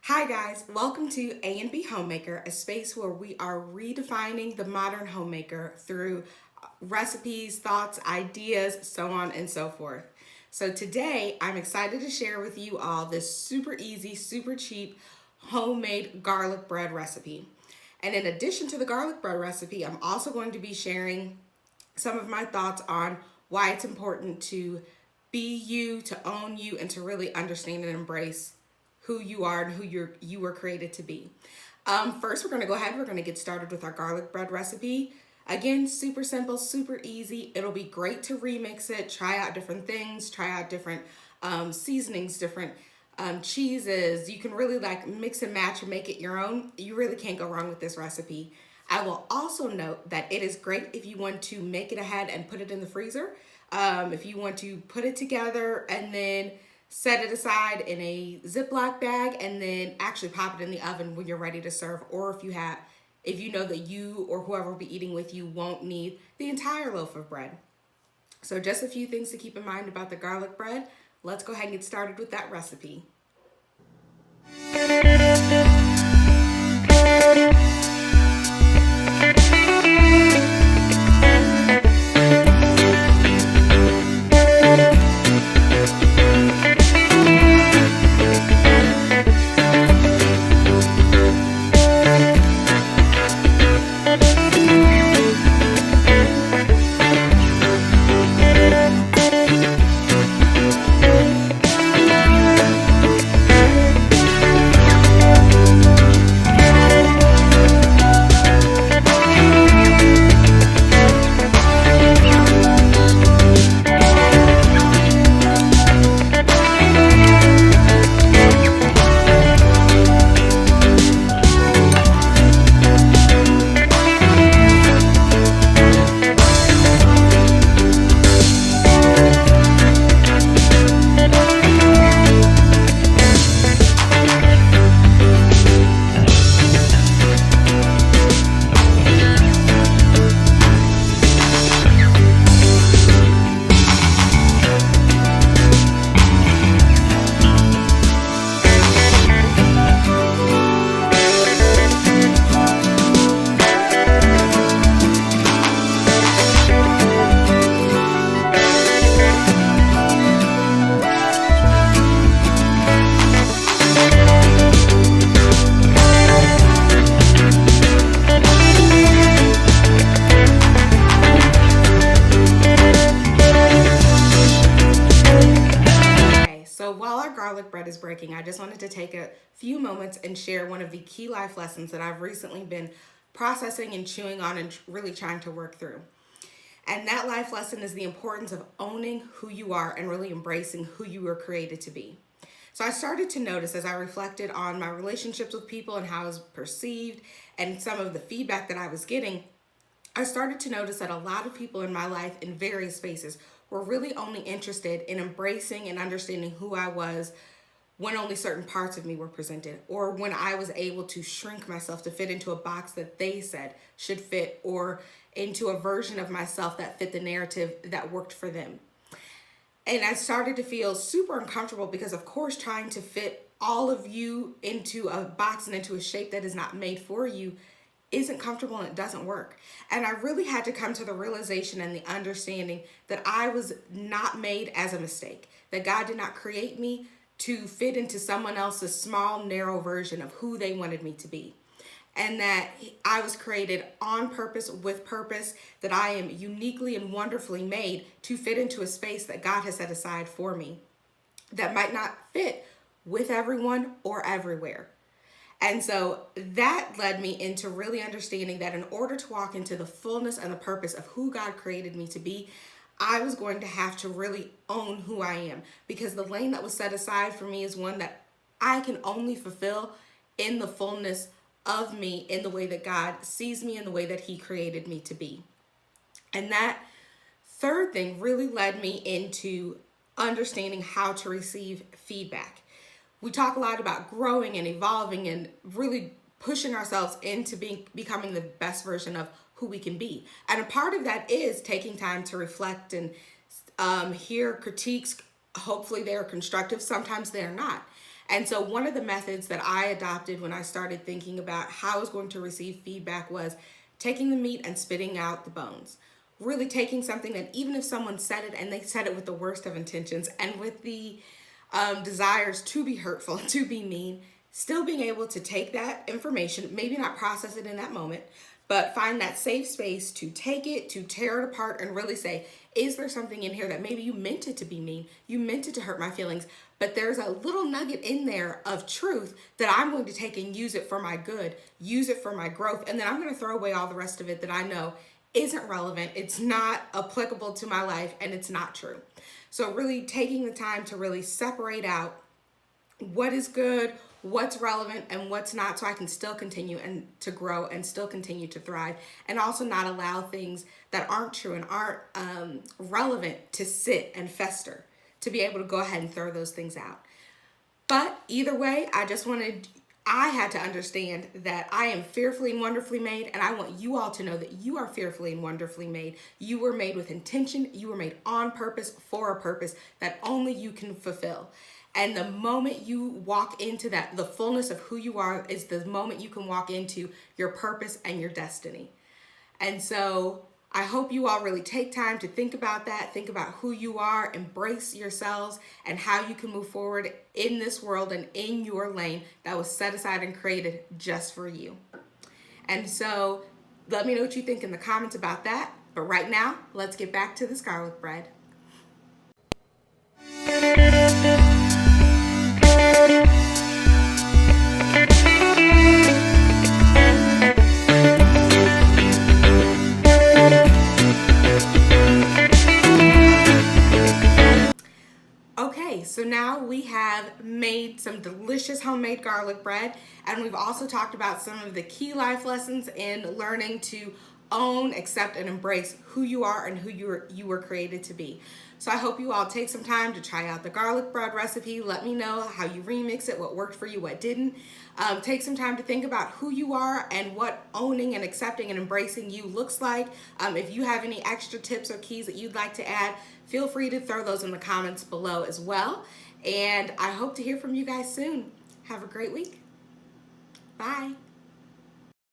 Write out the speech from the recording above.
Hi guys, welcome to A&B Homemaker, a space where we are redefining the modern homemaker through recipes, thoughts, ideas, so on and so forth. So today I'm excited to share with you all this super easy, super cheap homemade garlic bread recipe. And in addition to the garlic bread recipe, I'm also going to be sharing some of my thoughts on why it's important to be you, to own you, and to really understand and embrace who you are and who you were created to be. First, we're going to go ahead. We're going to get started with our garlic bread recipe. Again, super simple, super easy. It'll be great to remix it, try out different things, try out different seasonings, different cheeses. You can really like mix and match and make it your own. You really can't go wrong with this recipe. I will also note that it is great if you want to make it ahead and put it in the freezer. If you want to put it together and then set it aside in a Ziploc bag and then actually pop it in the oven when you're ready to serve, or if you know that you or whoever will be eating with you won't need the entire loaf of bread. So just a few things to keep in mind about the garlic bread. Let's go ahead and get started with that recipe. So while our garlic bread is breaking, I just wanted to take a few moments and share one of the key life lessons that I've recently been processing and chewing on and really trying to work through. And that life lesson is the importance of owning who you are and really embracing who you were created to be. So I started to notice as I reflected on my relationships with people and how I was perceived and some of the feedback that I was getting, I started to notice that a lot of people in my life in various spaces were really only interested in embracing and understanding who I was when only certain parts of me were presented, or when I was able to shrink myself to fit into a box that they said should fit, or into a version of myself that fit the narrative that worked for them. And I started to feel super uncomfortable because, of course, trying to fit all of you into a box and into a shape that is not made for you isn't comfortable and it doesn't work. And I really had to come to the realization and the understanding that I was not made as a mistake, that God did not create me to fit into someone else's small, narrow version of who they wanted me to be. And that I was created on purpose, with purpose, that I am uniquely and wonderfully made to fit into a space that God has set aside for me that might not fit with everyone or everywhere. And so that led me into really understanding that in order to walk into the fullness and the purpose of who God created me to be, I was going to have to really own who I am, because the lane that was set aside for me is one that I can only fulfill in the fullness of me, in the way that God sees me, in the way that He created me to be. And that third thing really led me into understanding how to receive feedback. We talk a lot about growing and evolving and really pushing ourselves into becoming the best version of who we can be. And a part of that is taking time to reflect and hear critiques. Hopefully they're constructive. Sometimes they're not. And so one of the methods that I adopted when I started thinking about how I was going to receive feedback was taking the meat and spitting out the bones. Really taking something that even if someone said it and they said it with the worst of intentions and with the desires to be hurtful, to be mean, still being able to take that information, maybe not process it in that moment, but find that safe space to take it, to tear it apart, and really say, is there something in here that maybe you meant it to be mean, you meant it to hurt my feelings, but there's a little nugget in there of truth that I'm going to take and use it for my good, use it for my growth, and then I'm going to throw away all the rest of it that I know isn't relevant, it's not applicable to my life, and it's not true. So really taking the time to really separate out what is good, what's relevant, and what's not, so I can still continue and to grow and still continue to thrive, and also not allow things that aren't true and aren't relevant to sit and fester, to be able to go ahead and throw those things out. But either way, I had to understand that I am fearfully and wonderfully made, and I want you all to know that you are fearfully and wonderfully made. You were made with intention. You were made on purpose for a purpose that only you can fulfill. And the moment you walk into that, the fullness of who you are is the moment you can walk into your purpose and your destiny. And so I hope you all really take time to think about that, think about who you are, embrace yourselves, and how you can move forward in this world and in your lane that was set aside and created just for you. And so let me know what you think in the comments about that. But right now, let's get back to this garlic bread. Okay, so now we have made some delicious homemade garlic bread, and we've also talked about some of the key life lessons in learning to own, accept, and embrace who you are and who you were created to be. So I hope you all take some time to try out the garlic bread recipe. Let me know how you remix it, what worked for you, what didn't. Take some time to think about who you are and what owning and accepting and embracing you looks like. If you have any extra tips or keys that you'd like to add, feel free to throw those in the comments below as well. And I hope to hear from you guys soon. Have a great week. Bye.